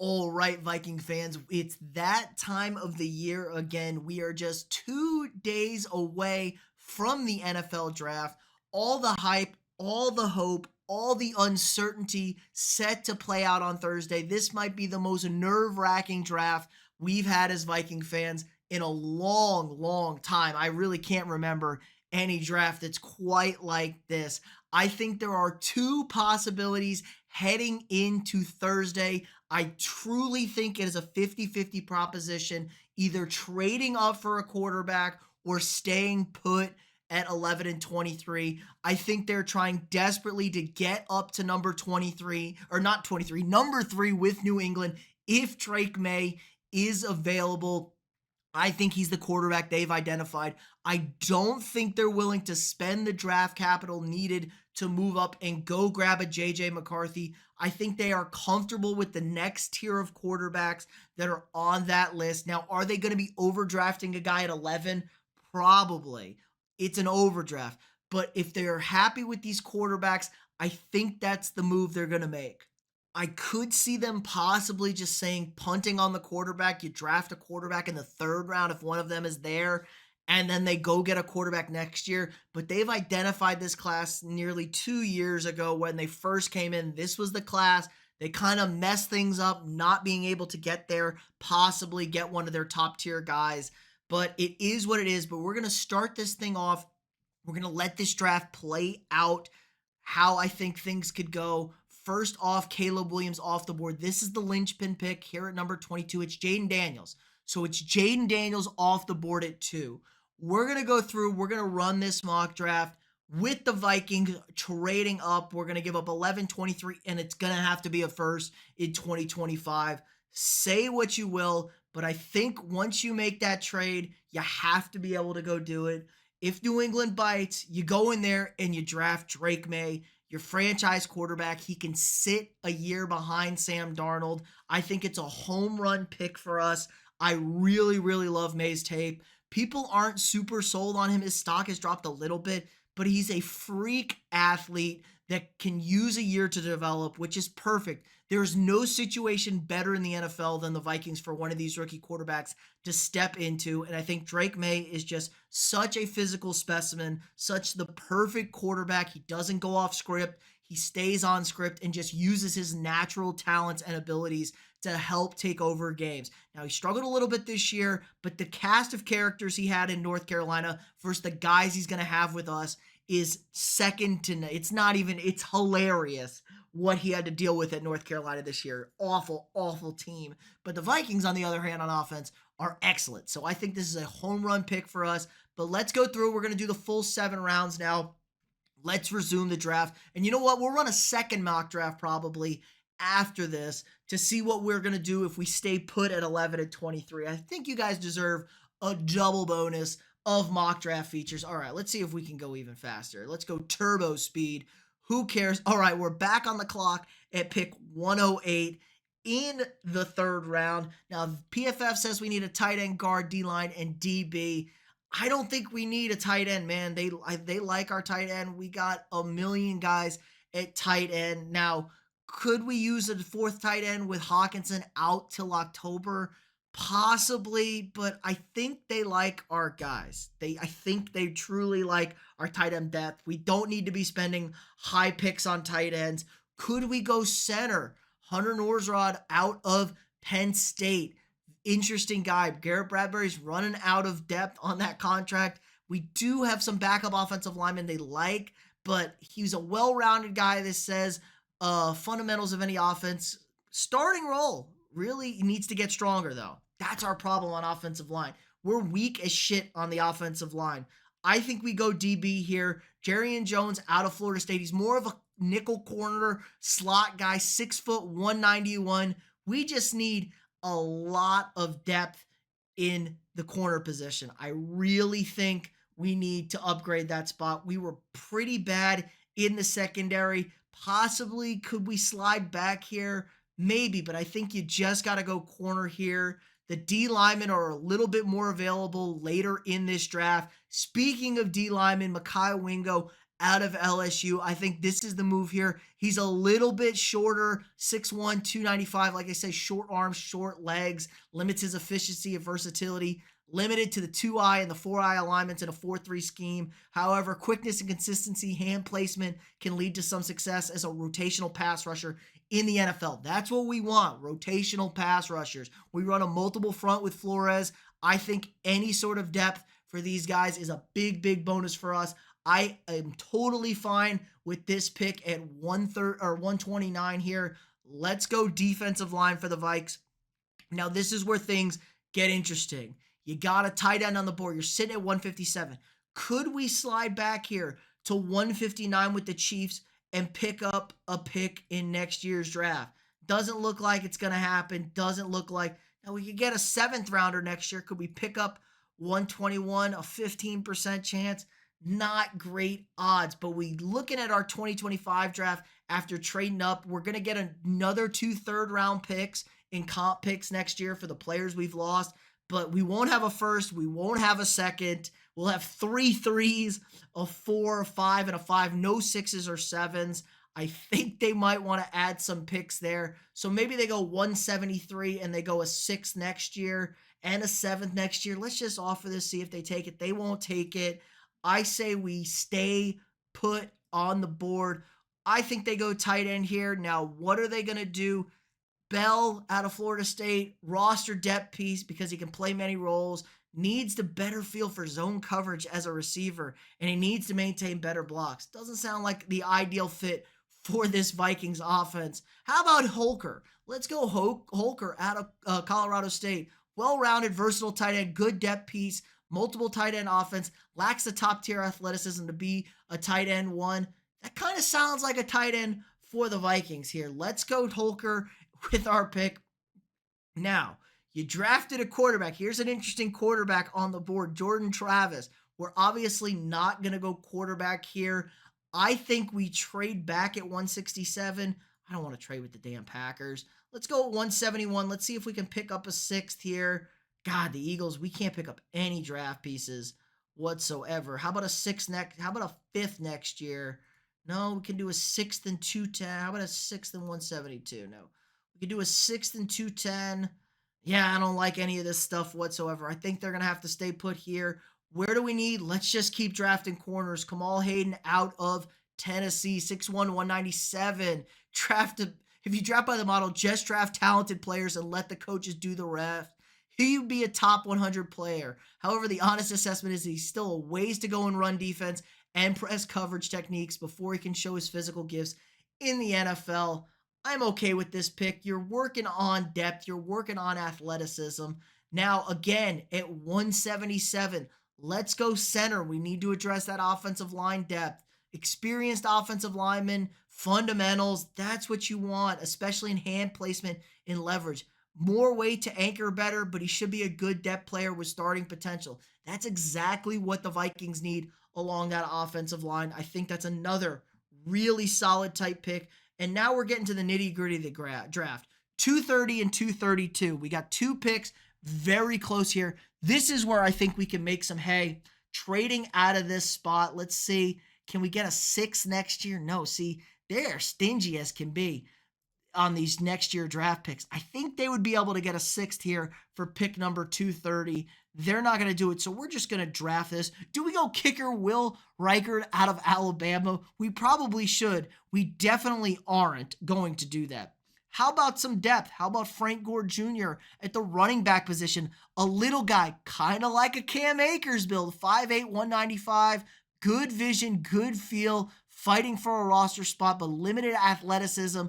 All right, Viking fans, it's that time of the year again. We are just 2 days away from the NFL draft. All the hype, all the hope, all the uncertainty set to play out on Thursday. This might be the most nerve wracking draft we've had as Viking fans in a long, long time. I really can't remember any draft that's quite like this. I think there are two possibilities heading into Thursday. I truly think it is a 50-50 proposition, either trading up for a quarterback or staying put at 11 and 23. I think they're trying desperately to get up to number 23, or not 23, number 3 with New England if Drake May is available. I think he's the quarterback they've identified. I don't think they're willing to spend the draft capital needed to move up and go grab a JJ McCarthy. I think they are comfortable with the next tier of quarterbacks that are on that list. Now, are they going to be overdrafting a guy at 11? Probably. It's an overdraft. But if they're happy with these quarterbacks, I think that's the move they're going to make. I could see them possibly just saying punting on the quarterback. You draft a quarterback in the third round if one of them is there, and then they go get a quarterback next year. But they've identified this class nearly 2 years ago when they first came in. This was the class. They kind of messed things up, not being able to get there, possibly get one of their top tier guys. But it is what it is. But we're going to start this thing off. We're going to let this draft play out how I think things could go. First off, Caleb Williams off the board. This is the linchpin pick here at number 22. It's Jaden Daniels. So it's Jaden Daniels off the board at 2. We're going to go through, we're going to run this mock draft with the Vikings trading up. We're going to give up 11, 23, and it's going to have to be a first in 2025. Say what you will, but I think once you make that trade, you have to be able to go do it. If New England bites, you go in there and you draft Drake May, your franchise quarterback. He can sit a year behind Sam Darnold. I think it's a home run pick for us. I really, really love May's tape. People aren't super sold on him. His stock has dropped a little bit, but he's a freak athlete that can use a year to develop, which is perfect. There's no situation better in the NFL than the Vikings for one of these rookie quarterbacks to step into. And I think Drake May is just such a physical specimen, such the perfect quarterback. He doesn't go off script. He stays on script and just uses his natural talents and abilities to help take over games. Now, he struggled a little bit this year, but the cast of characters he had in North Carolina versus the guys he's going to have with us is second to none. It's hilarious what he had to deal with at North Carolina this year. Awful, awful team. But the Vikings, on the other hand, on offense, are excellent. So I think this is a home run pick for us. But let's go through. We're going to do the full 7 rounds now. Let's resume the draft. And you know what? We'll run a second mock draft probably after this to see what we're going to do if we stay put at 11 and 23. I think you guys deserve a double bonus of mock draft features. All right, let's see if we can go even faster. Let's go turbo speed. Who cares? All right, we're back on the clock at pick 108 in the third round. Now, PFF says we need a tight end, guard, D-line, and DB. I don't think we need a tight end, man. They like our tight end. We got a million guys at tight end. Now, could we use a fourth tight end with Hawkinson out till October? Possibly, but I think they like our guys. I think they truly like our tight end depth. We don't need to be spending high picks on tight ends. Could we go center? Hunter Norsrod out of Penn State. Interesting guy. Garrett Bradbury's running out of depth on that contract. We do have some backup offensive linemen they like, but he's a well-rounded guy that says fundamentals of any offense. Starting role really needs to get stronger, though. That's our problem on offensive line. We're weak as shit on the offensive line. I think we go DB here. Jarrian Jones out of Florida State. He's more of a nickel corner slot guy, 6 foot, 191. We just need a lot of depth in the corner position. I really think we need to upgrade that spot. We were pretty bad in the secondary. Possibly, could we slide back here? Maybe, but I think you just got to go corner here. The D linemen are a little bit more available later in this draft. Speaking of D linemen, Mekhi Wingo out of LSU. I think this is the move here. He's a little bit shorter, 6'1", 295. Like I say, short arms, short legs, limits his efficiency and versatility, limited to the 2-eye and the 4-eye alignments in a 4-3 scheme. However, quickness and consistency, hand placement can lead to some success as a rotational pass rusher in the NFL. That's what we want, rotational pass rushers. We run a multiple front with Flores. I think any sort of depth for these guys is a big, big bonus for us. I am totally fine with this pick at 129 here. Let's go defensive line for the Vikes. Now, this is where things get interesting. You got a tight end on the board. You're sitting at 157. Could we slide back here to 159 with the Chiefs and pick up a pick in next year's draft? Doesn't look like it's going to happen. Doesn't look like. Now, we could get a 7th rounder next year. Could we pick up 121, a 15% chance? Not great odds, but we looking at our 2025 draft after trading up, we're going to get another 2 third-round picks in comp picks next year for the players we've lost, but we won't have a first, we won't have a second. We'll have 3 threes, a 4, a 5, and a 5, no 6s or 7s. I think they might want to add some picks there. So maybe they go 173 and they go a 6th next year and a 7th next year. Let's just offer this, see if they take it. They won't take it. I say we stay put on the board. I think they go tight end here. Now, what are they going to do? Bell out of Florida State, roster depth piece because he can play many roles, needs to better feel for zone coverage as a receiver, and he needs to maintain better blocks. Doesn't sound like the ideal fit for this Vikings offense. How about Holker? Let's go Holker out of Colorado State. Well-rounded, versatile tight end, good depth piece, multiple tight end offense, lacks the top tier athleticism to be a tight end 1. That kind of sounds like a tight end for the Vikings here. Let's go Holker with our pick. Now, you drafted a quarterback. Here's an interesting quarterback on the board, Jordan Travis. We're obviously not going to go quarterback here. I think we trade back at 167. I don't want to trade with the damn Packers. Let's go at 171. Let's see if we can pick up a 6th here. God, the Eagles, we can't pick up any draft pieces whatsoever. How about a 6th next? How about a 5th next year? No, we can do a 6th and 210. How about a 6th and 172? No. We can do a 6th and 210. Yeah, I don't like any of this stuff whatsoever. I think they're going to have to stay put here. Where do we need? Let's just keep drafting corners. Kamal Hayden out of Tennessee, 6'1", 197. If you draft by the model, just draft talented players and let the coaches do the rest. He'd be a top 100 player. However, the honest assessment is he's still a ways to go in run defense and press coverage techniques before he can show his physical gifts in the NFL. I'm okay with this pick. You're working on depth. You're working on athleticism. Now, again, at 177, let's go center. We need to address that offensive line depth. Experienced offensive linemen, fundamentals, that's what you want, especially in hand placement and leverage. More weight to anchor better, but he should be a good depth player with starting potential. That's exactly what the Vikings need along that offensive line. I think that's another really solid type pick. And now we're getting to the nitty-gritty of the draft. 230 and 232. We got 2 picks very close here. This is where I think we can make some hay. Trading out of this spot. Let's see. Can we get a 6 next year? No. See, they're stingy as can be on these next year draft picks. I think they would be able to get a 6th here for pick number 230. They're not going to do it, so we're just going to draft this. Do we go kicker Will Reichard out of Alabama? We probably should. We definitely aren't going to do that. How about some depth? How about Frank Gore Jr. at the running back position? A little guy, kind of like a Cam Akers build, 5'8", 195, good vision, good feel, fighting for a roster spot, but limited athleticism.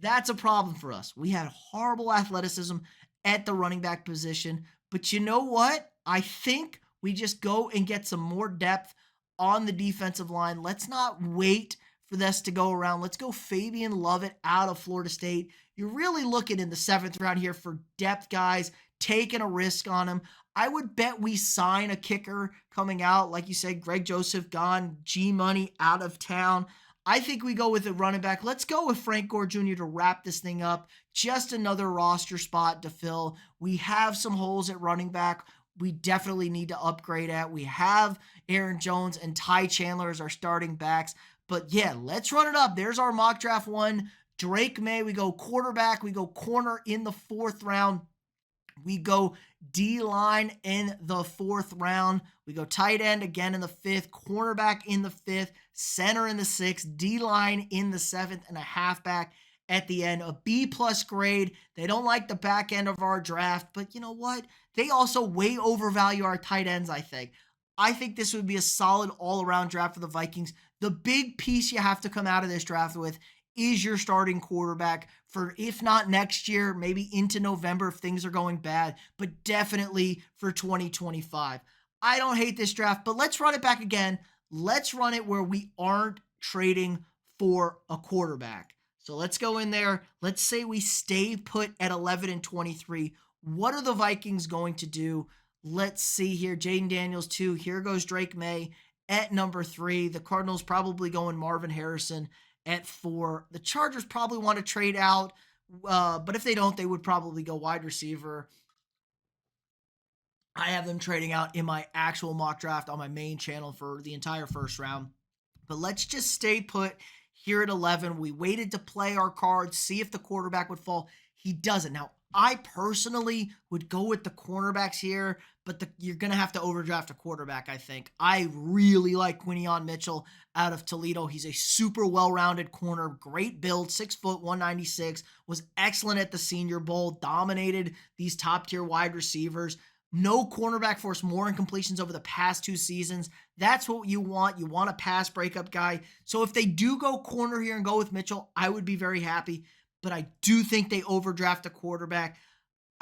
That's a problem for us. We had horrible athleticism at the running back position. But you know what? I think we just go and get some more depth on the defensive line. Let's not wait for this to go around. Let's go Fabian Lovett out of Florida State. You're really looking in the 7th round here for depth guys, taking a risk on them. I would bet we sign a kicker coming out. Like you said, Greg Joseph gone, G-Money out of town. I think we go with a running back. Let's go with Frank Gore Jr. to wrap this thing up. Just another roster spot to fill. We have some holes at running back. we definitely need to upgrade at. We have Aaron Jones and Ty Chandler as our starting backs. But yeah, let's run it up. There's our mock draft one. Drake May, we go quarterback, we go corner in the fourth round. We go D line in the fourth round. We go tight end again in the fifth, cornerback in the fifth, center in the sixth, D line in the seventh, and a halfback at the end. A B plus grade. They don't like the back end of our draft, but you know what? They also way overvalue our tight ends, I think. I think this would be a solid all around draft for the Vikings. The big piece you have to come out of this draft with is your starting quarterback for, if not next year, maybe into November if things are going bad, but definitely for 2025. I don't hate this draft, but let's run it back again. Let's run it where we aren't trading for a quarterback. So let's go in there. Let's say we stay put at 11 and 23. What are the Vikings going to do? Let's see here. Jaden Daniels, 2. Here goes Drake May at number 3. The Cardinals probably going Marvin Harrison at 4. The Chargers probably want to trade out, but if they don't, they would probably go wide receiver. I have them trading out in my actual mock draft on my main channel for the entire first round. But let's just stay put here at 11. We waited to play our cards, see if the quarterback would fall. He doesn't. Now, I personally would go with the cornerbacks here, but you're going to have to overdraft a quarterback, I think. I really like Quinion Mitchell out of Toledo. He's a super well-rounded corner, great build, 6 foot, 196, was excellent at the Senior Bowl, dominated these top-tier wide receivers. No cornerback forced more incompletions over the past 2 seasons. That's what you want. You want a pass breakup guy. So if they do go corner here and go with Mitchell, I would be very happy. But I do think they overdraft a quarterback.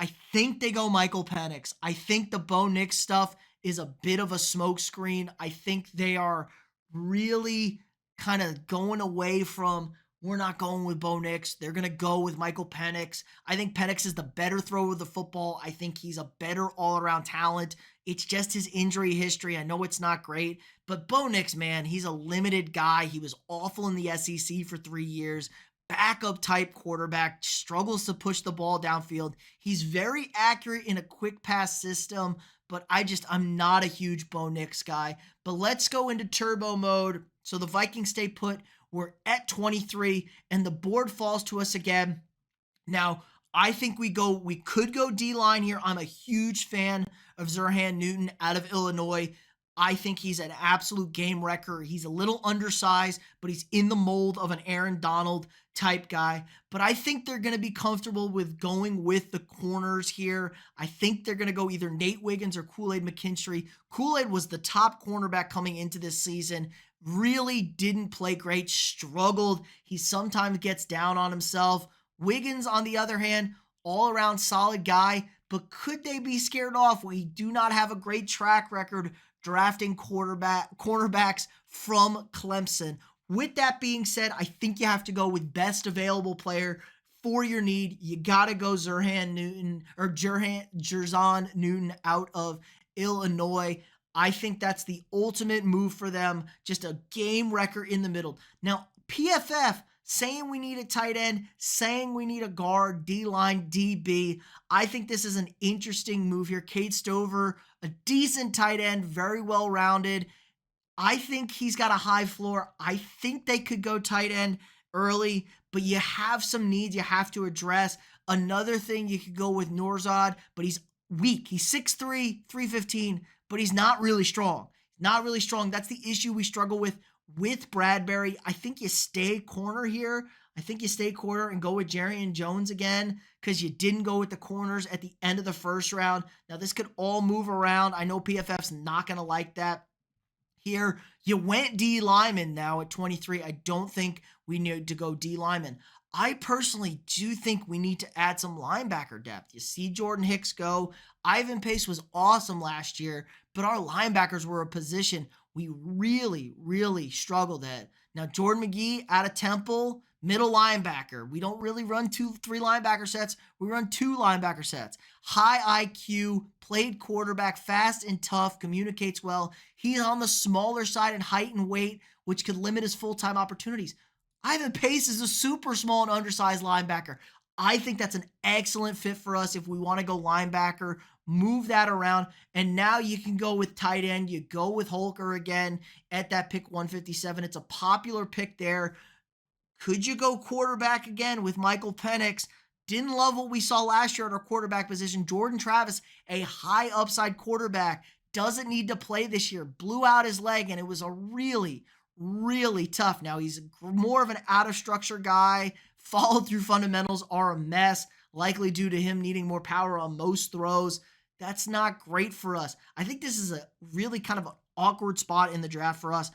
I think they go Michael Penix. I think the Bo Nix stuff is a bit of a smokescreen. I think they are really kind of going away from, we're not going with Bo Nix. They're going to go with Michael Penix. I think Penix is the better thrower of the football. I think he's a better all-around talent. It's just his injury history. I know it's not great, but Bo Nix, man, he's a limited guy. He was awful in the SEC for 3 years. Backup type quarterback, struggles to push the ball downfield. He's very accurate in a quick pass system, but I'm not a huge Bo Nix guy. But let's go into turbo mode. So the Vikings stay put. We're at 23, and the board falls to us again. Now, I think we could go D-line here. I'm a huge fan of Zurhan Newton out of Illinois. I think he's an absolute game wrecker. He's a little undersized, but he's in the mold of an Aaron Donald type guy. But I think they're going to be comfortable with going with the corners here. I think they're going to go either Nate Wiggins or Kool-Aid McKinstry. Kool-Aid was the top cornerback coming into this season. Really didn't play great, struggled. He sometimes gets down on himself. Wiggins, on the other hand, all-around solid guy, but could they be scared off? We do not have a great track record drafting cornerbacks from Clemson. With that being said, I think you have to go with best available player for your need. You got to go Zurhan Newton out of Illinois. I think that's the ultimate move for them. Just a game wrecker in the middle. Now, PFF saying we need a tight end, saying we need a guard, D-line, DB. I think this is an interesting move here. Cade Stover, a decent tight end, very well-rounded. I think he's got a high floor. I think they could go tight end early, but you have some needs you have to address. Another thing, you could go with Norzad, but he's weak. He's 6'3", 315, but he's not really strong. Not really strong. That's the issue we struggle with Bradbury. I think you stay corner here. I think you stay corner and go with Jarrian Jones again because you didn't go with the corners at the end of the first round. Now, this could all move around. I know PFF's not going to like that. Here, you went D lineman now at 23. I don't think we need to go D lineman. I personally do think we need to add some linebacker depth. You see Jordan Hicks go. Ivan Pace was awesome last year, but our linebackers were a position we really, really struggled at. Now, Jordan McGee out of Temple, middle linebacker. We don't really run 2-3 linebacker sets. We run 2 linebacker sets. High IQ, played quarterback, fast and tough, communicates well. He's on the smaller side in height and weight, which could limit his full-time opportunities. Ivan Pace is a super small and undersized linebacker. I think that's an excellent fit for us if we want to go linebacker, move that around, and now you can go with tight end. You go with Holker again at that pick 157. It's a popular pick there. Could you go quarterback again with Michael Penix? Didn't love what we saw last year at our quarterback position. Jordan Travis, a high upside quarterback, doesn't need to play this year. Blew out his leg, and it was a really, really tough. Now, he's more of an out of structure guy. Follow through fundamentals are a mess, likely due to him needing more power on most throws. That's not great for us. I think this is a really kind of an awkward spot in the draft for us.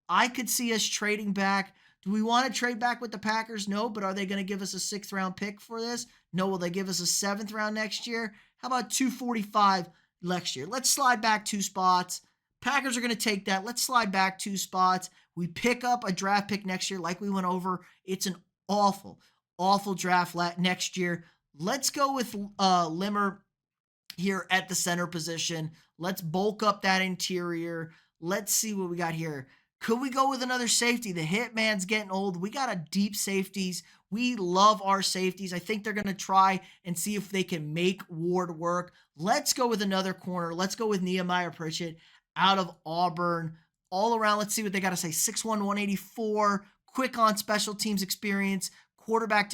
I could see us trading back. Do we want to trade back with the Packers? No, but are they going to give us a 6th round pick for this? No, will they give us a 7th round next year? How about 245 next year? Let's slide back 2 spots. Packers are going to take that. Let's slide back 2 spots. We pick up a draft pick next year like we went over. It's an awful, awful draft next year. Let's go with Limmer here at the center position. Let's bulk up that interior. Let's see what we got here. Could we go with another safety? The hitman's getting old. We got a deep safeties. We love our safeties. I think they're going to try and see if they can make Ward work. Let's go with another corner. Let's go with Nehemiah Pritchett out of Auburn. All around, let's see what they got to say. 6'1", 184, quick on special teams experience, cornerback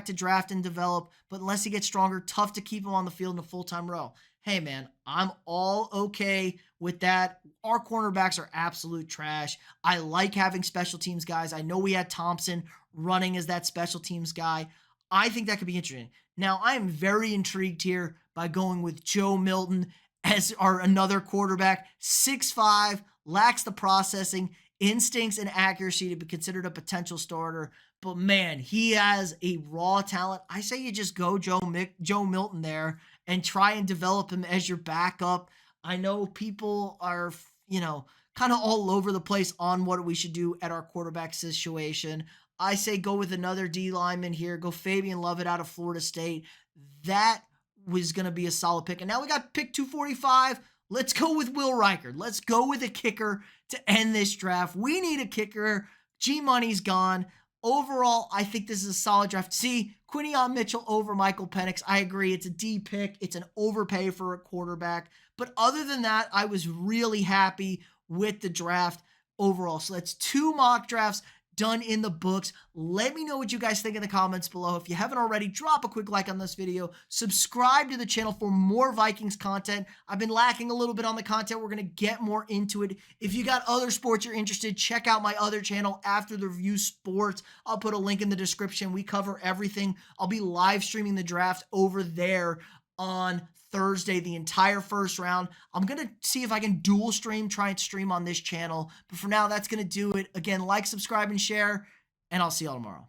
to draft and develop, but unless he gets stronger, tough to keep him on the field in a full-time role. Hey, man, I'm all okay with that. Our cornerbacks are absolute trash. I like having special teams guys. I know we had Thompson running as that special teams guy. I think that could be interesting. Now, I am very intrigued here by going with Joe Milton as our another quarterback. 6'5", lacks the processing, instincts, and accuracy to be considered a potential starter. But man, he has a raw talent. I say you just go Joe Milton there and try and develop him as your backup. I know people are, kind of all over the place on what we should do at our quarterback situation. I say go with another D lineman here. Go Fabian Lovett out of Florida State. That was going to be a solid pick. And now we got pick 245. Let's go with Will Reichard. Let's go with a kicker to end this draft. We need a kicker. G-Money's gone. Overall, I think this is a solid draft. See, Quinion Mitchell over Michael Penix. I agree. It's a D pick. It's an overpay for a quarterback. But other than that, I was really happy with the draft overall. So that's 2 mock drafts done in the books. Let me know what you guys think in the comments below. If you haven't already, drop a quick like on this video. Subscribe to the channel for more Vikings content. I've been lacking a little bit on the content. We're going to get more into it. If you got other sports you're interested, check out my other channel, After the Review Sports. I'll put a link in the description. We cover everything. I'll be live streaming the draft over there on Thursday, the entire first round. I'm going to see if I can dual stream, try and stream on this channel. But for now, that's going to do it. Again, like, subscribe, and share, and I'll see y'all tomorrow.